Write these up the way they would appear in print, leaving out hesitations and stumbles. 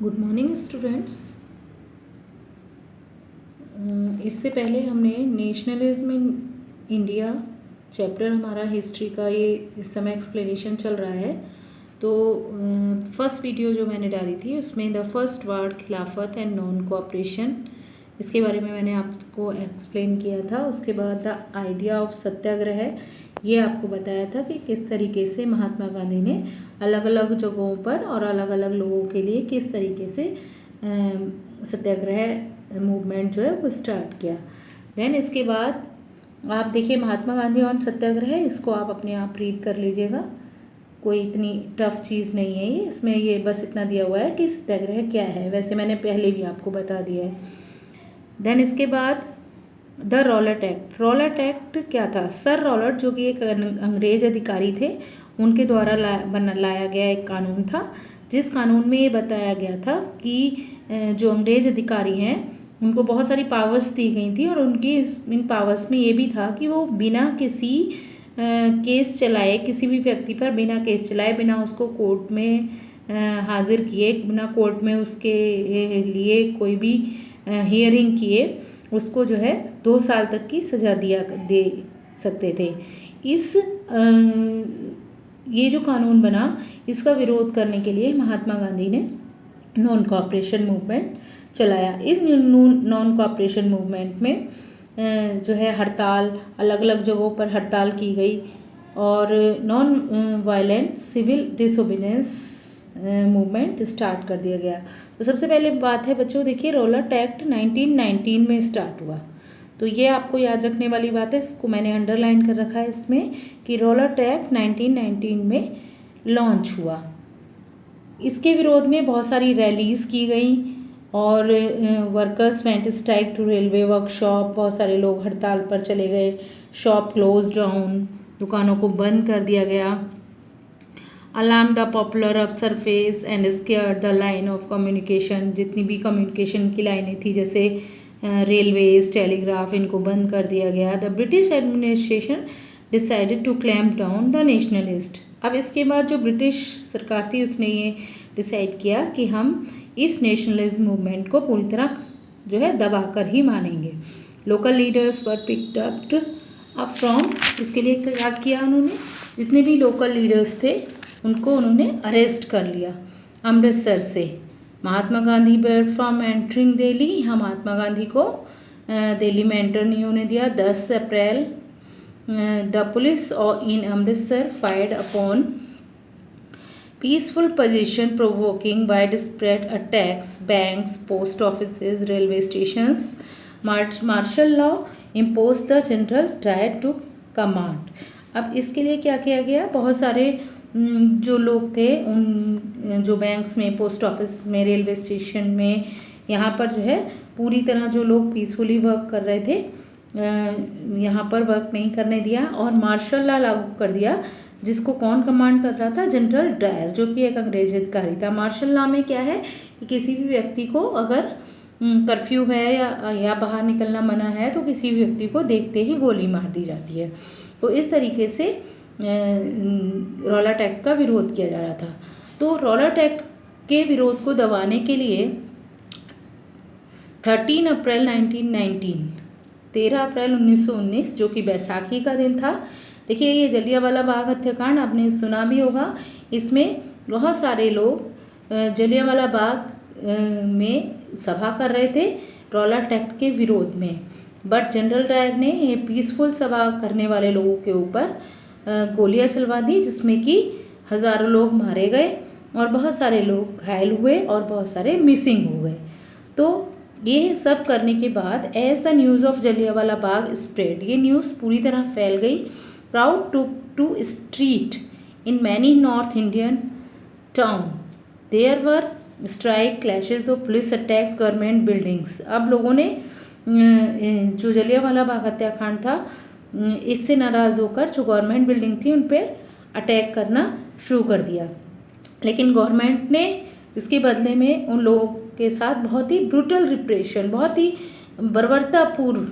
Good morning students. इससे पहले हमने नेशनलिज्म इन इंडिया चैप्टर हमारा हिस्ट्री का ये इस समय एक्सप्लेनेशन चल रहा है। तो फर्स्ट वीडियो जो मैंने डाली थी उसमें द फर्स्ट वर्ड खिलाफत एंड नॉन कोऑपरेशन, इसके बारे में मैंने आपको एक्सप्लेन किया था। उसके बाद द आइडिया ऑफ सत्याग्रह, ये आपको बताया था कि किस तरीके से महात्मा गांधी ने अलग अलग जगहों पर और अलग अलग लोगों के लिए किस तरीके से सत्याग्रह मूवमेंट जो है वो स्टार्ट किया। देन इसके बाद आप देखिए महात्मा गांधी और सत्याग्रह, इसको आप अपने आप रीड कर लीजिएगा, कोई इतनी टफ चीज़ नहीं है ये। इसमें ये बस इतना दिया हुआ है कि सत्याग्रह क्या है, वैसे मैंने पहले भी आपको बता दिया है। देन इसके बाद the Rowlatt act. Rowlatt act क्या था? सर रॉलट जो कि एक अंग्रेज अधिकारी थे, उनके द्वारा लाया गया एक कानून था, जिस कानून में ये बताया गया था कि जो अंग्रेज अधिकारी हैं उनको बहुत सारी पावर्स दी गई थी, और उनकी इन पावर्स में ये भी था कि वो बिना किसी केस चलाए, किसी भी व्यक्ति पर बिना केस चलाए, बिना उसको कोर्ट में हाजिर किए, बिना कोर्ट में उसके लिए कोई भी हियरिंग किए, उसको जो है 2 साल तक की सज़ा दे सकते थे। ये जो कानून बना, इसका विरोध करने के लिए महात्मा गांधी ने नॉन कोऑपरेशन मूवमेंट चलाया। इस नॉन कोऑपरेशन मूवमेंट में जो है हड़ताल, अलग अलग जगहों पर हड़ताल की गई, और non violent civil disobedience movement start कर दिया गया। तो सबसे पहले बात है बच्चों, देखिए रॉलट एक्ट 1919 में स्टार्ट हुआ, तो ये आपको याद रखने वाली बात है, इसको मैंने अंडरलाइन कर रखा है इसमें कि रॉलट एक्ट 1919 में लॉन्च हुआ। इसके विरोध में बहुत सारी रैलीज़ की गई, और workers went strike to railway workshop, बहुत सारे लोग हड़ताल पर चले गए, शॉप क्लोज डाउन, दुकानों को बंद कर दिया गया। Alarm the popular of surface and square the line of communication, जितनी भी कम्युनिकेशन की लाइनें थी जैसे रेलवेज, टेलीग्राफ, इनको बंद कर दिया गया। The British administration decided to clamp down the nationalist. अब इसके बाद जो ब्रिटिश सरकार थी उसने ये डिसाइड किया कि हम इस नेशनलिज्म मूवमेंट को पूरी तरह जो है दबा कर ही मानेंगे। Local leaders were picked up from, इसके लिए क्या किया उन्होंने, जितने भी लोकल लीडर्स थे उनको उन्होंने अरेस्ट कर लिया अमृतसर से। Mahatma Gandhi barred from entering Delhi, यहाँ महात्मा गांधी को दिल्ली में एंटर नहीं होने दिया। 10 April the police in Amritsar fired upon peaceful position, provoking widespread attacks, banks, post offices, railway stations. Martial law imposed the general diet to command. अब इसके लिए क्या किया गया, बहुत सारे जो लोग थे उन जो बैंक्स में, पोस्ट ऑफिस में, रेलवे स्टेशन में, यहाँ पर जो है पूरी तरह जो लोग पीसफुली वर्क कर रहे थे यहाँ पर वर्क नहीं करने दिया, और मार्शल लॉ लागू कर दिया, जिसको कौन कमांड कर रहा था? जनरल डायर, जो कि एक अंग्रेज अधिकारी था। मार्शल लॉ में क्या है कि किसी भी व्यक्ति को अगर कर्फ्यू है या बाहर निकलना मना है तो किसी भी व्यक्ति को देखते ही गोली मार दी जाती है। तो इस तरीके से रॉलट एक्ट का विरोध किया जा रहा था। तो रॉलट एक्ट के विरोध को दबाने के लिए 13 अप्रैल 1919, 13 अप्रैल 1919 जो कि बैसाखी का दिन था। देखिए ये जलियांवाला बाग हत्याकांड आपने सुना भी होगा, इसमें बहुत सारे लोग जलियांवाला बाग में सभा कर रहे थे रॉलट एक्ट के विरोध में, बट जनरल डायर ने ये पीसफुल सभा करने वाले लोगों के ऊपर गोलियां चलवा दी, जिसमें कि हज़ारों लोग मारे गए और बहुत सारे लोग घायल हुए और बहुत सारे मिसिंग हो गए। तो ये सब करने के बाद as the news of Jallianwala Bagh spread, ये न्यूज़ पूरी तरह फैल गई। Crowd took to street in many North Indian town. There were strike clashes, though police attacks government buildings. अब लोगों ने जो जलियांवाला बाग हत्याकांड था इससे नाराज़ होकर जो गवर्नमेंट बिल्डिंग थी उन पर अटैक करना शुरू कर दिया, लेकिन गवर्नमेंट ने इसके बदले में उन लोगों के साथ बहुत ही ब्रूटल रिप्रेशन, बहुत ही बर्बरतापूर्ण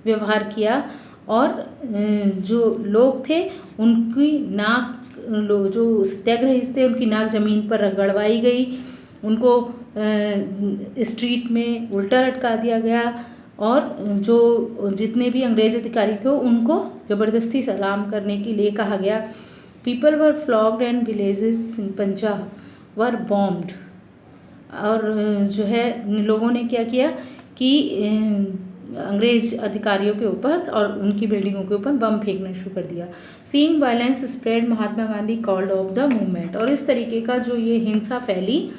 व्यवहार किया, और जो लोग थे उनकी नाक, जो सत्याग्रही थे उनकी नाक जमीन पर रगड़वाई गई, उनको स्ट्रीट में उल्टा लटका दिया गया और जो जितने भी अंग्रेज अधिकारी थे उनको ज़बरदस्ती सलाम करने के लिए कहा गया। People were flogged and villages in Punjab were bombed. और जो है लोगों ने क्या किया कि अंग्रेज अधिकारियों के ऊपर और उनकी बिल्डिंगों के ऊपर बम फेंकना शुरू कर दिया। Seeing violence spread, Mahatma Gandhi called off the movement. और इस तरीके का जो ये हिंसा फैली,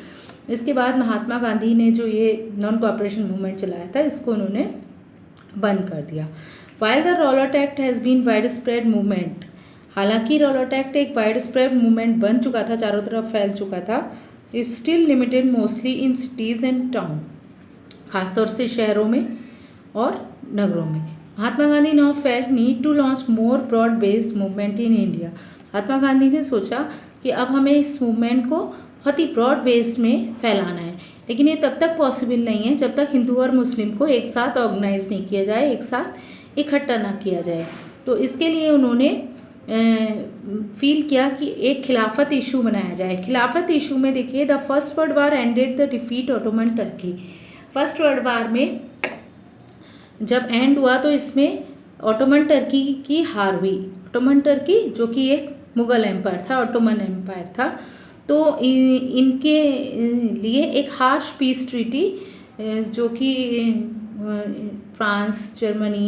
इसके बाद महात्मा गांधी ने जो ये नॉन कोऑपरेशन मूवमेंट चलाया था इसको उन्होंने बंद कर दिया। While the Rowlatt Act has been wide spread movement, हालांकि रॉलेट एक्ट एक वाइड स्प्रेड मूवमेंट बन चुका था, चारों तरफ फैल चुका था, is still limited mostly in cities and town, खासतौर से शहरों में और नगरों में। Mahatma Gandhi now felt need to launch more broad based movement in India. Mahatma Gandhi ने सोचा कि अब हमें इस मूवमेंट को बहुत ही ब्रॉड बेस में फैलाना है, लेकिन ये तब तक पॉसिबल नहीं है जब तक हिंदू और मुस्लिम को एक साथ ऑर्गेनाइज नहीं किया जाए, एक साथ इकट्ठा ना किया जाए। तो इसके लिए उन्होंने फील किया कि एक खिलाफत इशू बनाया जाए। खिलाफत इशू में देखिए, the first world war ended the defeat Ottoman Turkey. First world war में जब एंड हुआ तो इसमें ऑटोमन टर्की की हार हुई। ऑटोमन टर्की जो कि एक मुग़ल एम्पायर था, ऑटोमन एम्पायर था, तो इनके लिए एक हार्श पीस ट्रीटी जो कि फ्रांस, जर्मनी,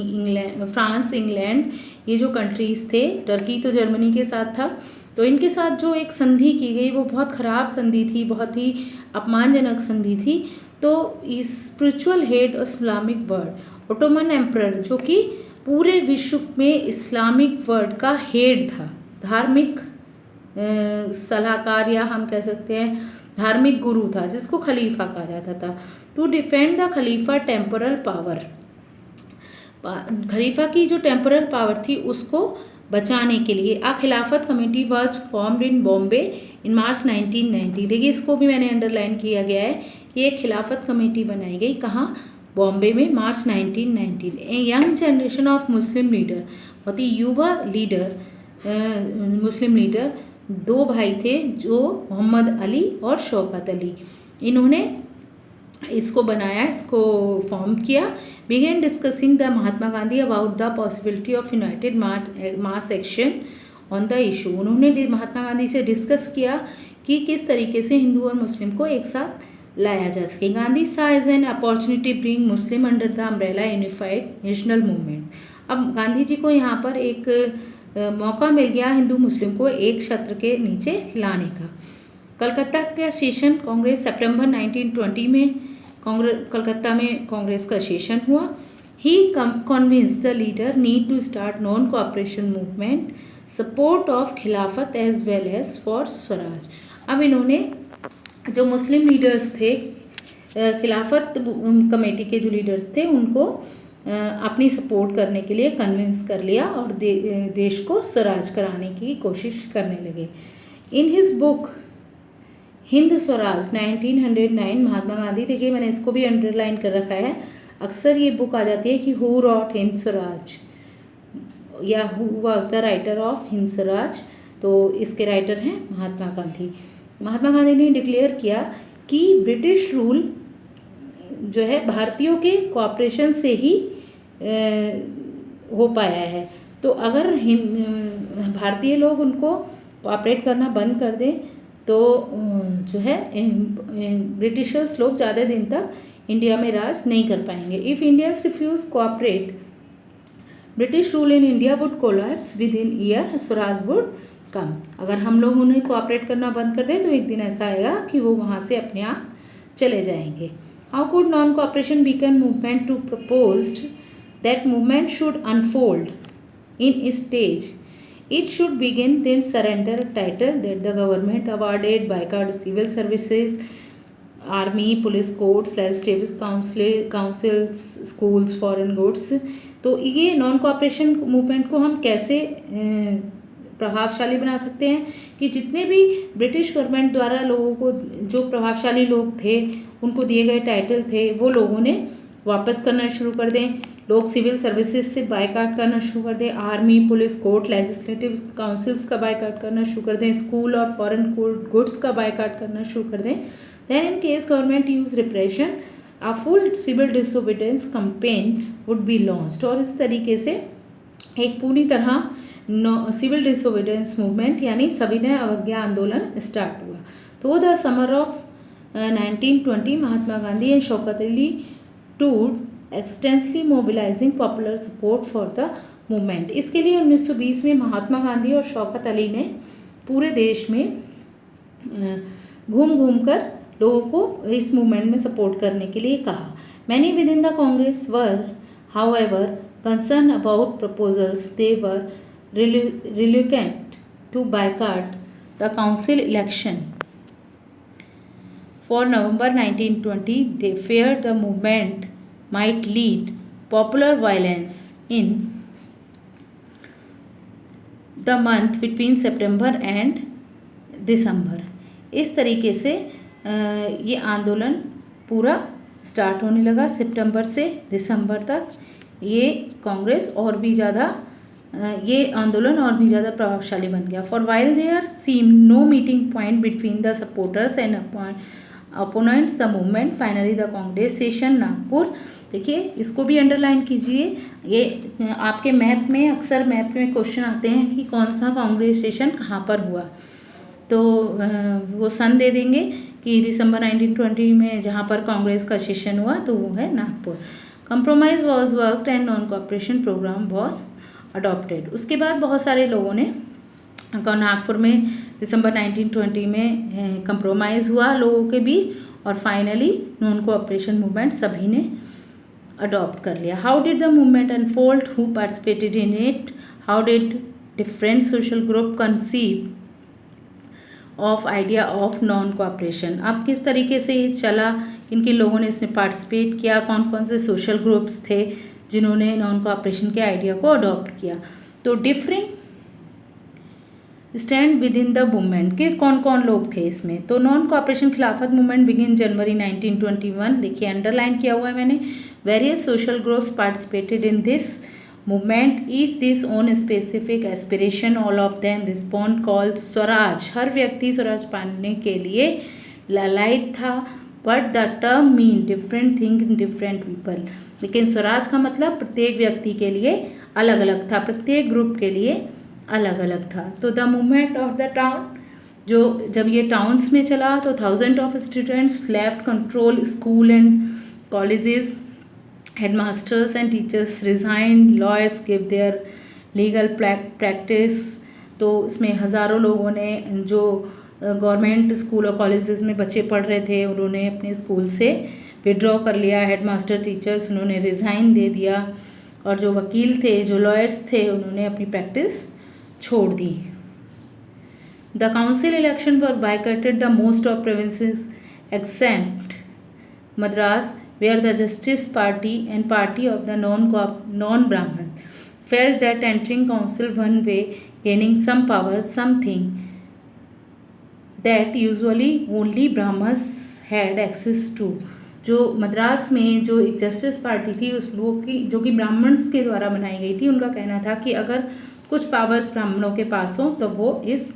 इंग्लैंड ये जो कंट्रीज़ थे, टर्की तो जर्मनी के साथ था, तो इनके साथ जो एक संधि की गई वो बहुत ख़राब संधि थी, बहुत ही अपमानजनक संधि थी। तो इस spiritual head of Islamic world, Ottoman emperor जो कि पूरे विश्व में इस्लामिक वर्ल्ड का हेड था, धार्मिक सलाहकार या हम कह सकते हैं धार्मिक गुरु था, जिसको खलीफा कहा जाता था। टू डिफेंड द खलीफा टेम्पोरल पावर, खलीफा की जो टेम्पोरल पावर थी उसको बचाने के लिए a Khilafat committee was formed in Bombay in March 1990। देखिए इसको भी मैंने अंडरलाइन किया गया है कि एक खिलाफत कमेटी बनाई गई, कहाँ, बॉम्बे में, मार्च 1990। A young generation of Muslim leader, बहुत ही युवा लीडर, मुस्लिम लीडर, दो भाई थे जो मोहम्मद अली और शौकत अली, इन्होंने इसको बनाया, इसको फॉर्म किया। Began discussing the Mahatma Gandhi about the possibility of united mass action on the issue. उन्होंने महात्मा गांधी से डिस्कस किया कि किस तरीके से हिंदू और मुस्लिम को एक साथ लाया जा सके। Gandhi saw as an opportunity bring Muslim under the umbrella unified national movement. अब गांधी जी को यहाँ पर एक मौका मिल गया हिंदू मुस्लिम को एक छत्र के नीचे लाने का। कलकत्ता का सेशन कांग्रेस, सितंबर 1920 में कलकत्ता में कांग्रेस का सेशन हुआ। He convince the leader need to start non cooperation movement, support of Khilafat as well as for swaraj. अब इन्होंने जो मुस्लिम लीडर्स थे, खिलाफत कमेटी के जो लीडर्स थे, उनको अपनी सपोर्ट करने के लिए कन्विंस कर लिया और देश को स्वराज कराने की कोशिश करने लगे। In his book Hind Swaraj 1909, Mahatma Gandhi, देखिए मैंने इसको भी अंडरलाइन कर रखा है, अक्सर ये बुक आ जाती है कि हु रॉट हिंद स्वराज या who was the writer of Hind Swaraj, तो इसके राइटर हैं महात्मा गांधी। महात्मा गांधी ने डिक्लेयर किया कि ब्रिटिश रूल जो है भारतीयों के कोऑपरेशन से ही हो पाया है, तो अगर भारतीय लोग उनको कोऑपरेट करना बंद कर दें तो जो है ब्रिटिशर्स लोग ज़्यादा दिन तक इंडिया में राज नहीं कर पाएंगे। If Indians refuse cooperate, British rule in India would collapse within year, swaraj would come. अगर हम लोग उन्हें कोऑपरेट करना बंद कर दें तो एक दिन ऐसा आएगा कि वो वहाँ से अपने आप चले जाएंगे। How could non cooperation become movement to proposed that movement should unfold in stage, it should begin then surrender a title that the government awarded boycott civil services, army, police, courts, legislative councils, schools, foreign goods। तो ये non cooperation movement को हम कैसे प्रभावशाली बना सकते हैं कि जितने भी ब्रिटिश गवर्नमेंट द्वारा लोगों को, जो प्रभावशाली लोग थे उनको दिए गए टाइटल थे, वो लोगों ने वापस करना शुरू कर दें। लोग सिविल सर्विसेज से बायकॉट करना शुरू कर दें, army, police, court, legislative councils का बायकॉट करना शुरू कर दें, स्कूल और फॉरेन गुड्स का बायकॉट करना शुरू कर दें, then in case government use repression a full civil disobedience campaign would be launched. और इस तरीके से एक पूरी तरह सिविल डिसोबीडियंस मूवमेंट यानी सविनय अवज्ञा आंदोलन स्टार्ट हुआ। तो the summer of 1920 Mahatma Gandhi and Shaukat Ali tour extensively mobilising popular support for the movement. इसके लिए 1920 में महात्मा गांधी और शौकत अली ने पूरे देश में घूम घूम कर लोगों को इस मूवमेंट में सपोर्ट करने के लिए कहा। Many with in the Congress were however concern about proposals they were reluctant to boycott the council election for November 1920. They feared the movement might lead popular violence in the month between September and December। इस तरीके से ये आंदोलन पूरा start होने लगा। सितंबर से दिसंबर तक ये कांग्रेस और भी ज़्यादा ये आंदोलन और भी ज़्यादा प्रभावशाली बन गया। For while there seem no meeting point between the supporters and opponents the movement finally the Congress session Nagpur. देखिए इसको भी अंडरलाइन कीजिए। ये आपके मैप में अक्सर मैप में क्वेश्चन आते हैं कि कौन सा कांग्रेस सेशन कहाँ पर हुआ, तो वो सन दे देंगे कि दिसंबर 1920 में जहाँ पर कांग्रेस का सेशन हुआ तो वो है Nagpur. Compromise was worked and non cooperation programme was adopted. उसके बाद बहुत सारे लोगों ने नागपुर में दिसंबर 1920 में कंप्रोमाइज़ हुआ लोगों के बीच और फाइनली नॉन कोऑपरेशन मूवमेंट सभी ने अडॉप्ट कर लिया। How did the movement unfold, who participated in it, how did different social group conceive of idea of non cooperation. अब किस तरीके से ये चला, किन किन लोगों ने इसमें पार्टिसिपेट किया, कौन कौन से सोशल ग्रुप्स थे जिन्होंने नॉन कोऑपरेशन के आइडिया को अडॉप्ट किया। तो differing stand within the movement के कौन कौन लोग थे इसमें। तो non cooperation Khilafat movement begin January 1921। देखिए अंडरलाइन किया हुआ है मैंने। Various social groups participated in this movement, each this own specific aspiration, all of them respond call swaraj. हर व्यक्ति स्वराज पाने के लिए लालायित था। But the term mean different thing in different people. लेकिन स्वराज का मतलब प्रत्येक व्यक्ति के लिए अलग अलग था, प्रत्येक ग्रुप के लिए अलग अलग था। तो the movement of the town, जो जब ये टाउन्स में चला तो thousand of students left control, school and colleges, headmasters and teachers resign, lawyers give their legal practice. तो इसमें हज़ारों लोगों ने, जो गवर्नमेंट स्कूल और कॉलेजेस में बच्चे पढ़ रहे थे, उन्होंने अपने स्कूल से विड्रॉ कर लिया। हेडमास्टर टीचर्स उन्होंने रिज़ाइन दे दिया और जो वकील थे, जो लॉयर्स थे, उन्होंने अपनी प्रैक्टिस छोड़ दी। The council election were boycotted the most of provinces except Madras, where the Justice Party and party of the non-Brahmin felt that entering council one way, gaining some power, something that usually only Brahmins had access to। जो मद्रास में जो एक justice party थी उस लोगों की, जो कि ब्राह्मण्स के द्वारा बनाई गई थी, उनका कहना था कि अगर कुछ पावर्स ब्राह्मणों के पास हो तो वो इस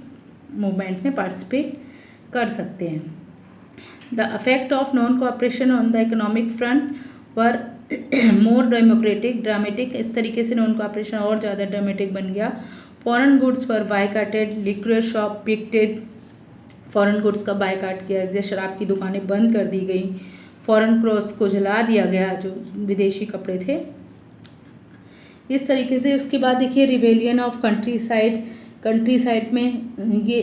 मूवमेंट में पार्टिसिपेट कर सकते हैं। The effect of non-cooperation on the economic front were more dramatic। इस तरीके से नॉन कोऑपरेशन और ज़्यादा ड्रामेटिक बन गया। फॉरेन गुड्स पर बायकॉटेड, liquid shop picked. Foreign goods का बायकॉट किया, जैसे शराब की दुकानें बंद कर दी गई। फॉरेन क्रॉस को जला दिया गया, जो विदेशी कपड़े थे। इस तरीके से उसके बाद देखिए रिवेलियन ऑफ कंट्री साइड में ये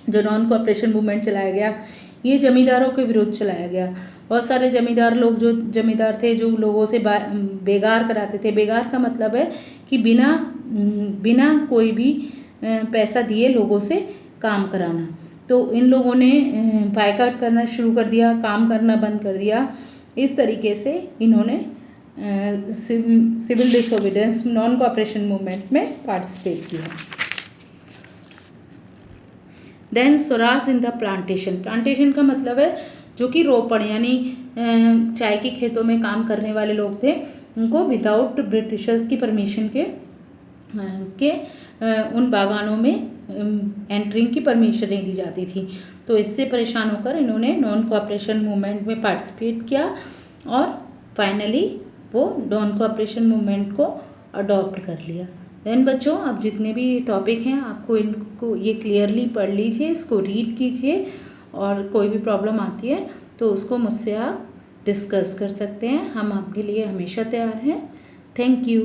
जो नॉन कोऑपरेशन मूवमेंट चलाया गया, ये जमींदारों के विरुद्ध चलाया गया। बहुत सारे जमींदार लोग, जो जमींदार थे, जो लोगों से बेगार कराते थे। बेगार का मतलब है कि बिना कोई भी पैसा दिए लोगों से काम कराना। तो इन लोगों ने बायकॉट करना शुरू कर दिया, काम करना बंद कर दिया। इस तरीके से इन्होंने civil disobedience non cooperation movement में पार्टिसिपेट किया। Then swaraj in the plantation का मतलब है जो कि रोपण यानी चाय के खेतों में काम करने वाले लोग थे, उनको विदाउट ब्रिटिशर्स की परमिशन के उन बागानों में एंट्रिंग की परमिशन नहीं दी जाती थी। तो इससे परेशान होकर इन्होंने नॉन कोऑपरेशन मूवमेंट में पार्टिसिपेट किया और फाइनली वो नॉन कोऑपरेशन मूवमेंट को अडॉप्ट कर लिया। देन बच्चों, अब जितने भी टॉपिक हैं आपको इनको ये क्लियरली पढ़ लीजिए, इसको रीड कीजिए और कोई भी प्रॉब्लम आती है तो उसको मुझसे आप डिस्कस कर सकते हैं। हम आपके लिए हमेशा तैयार हैं। Thank you.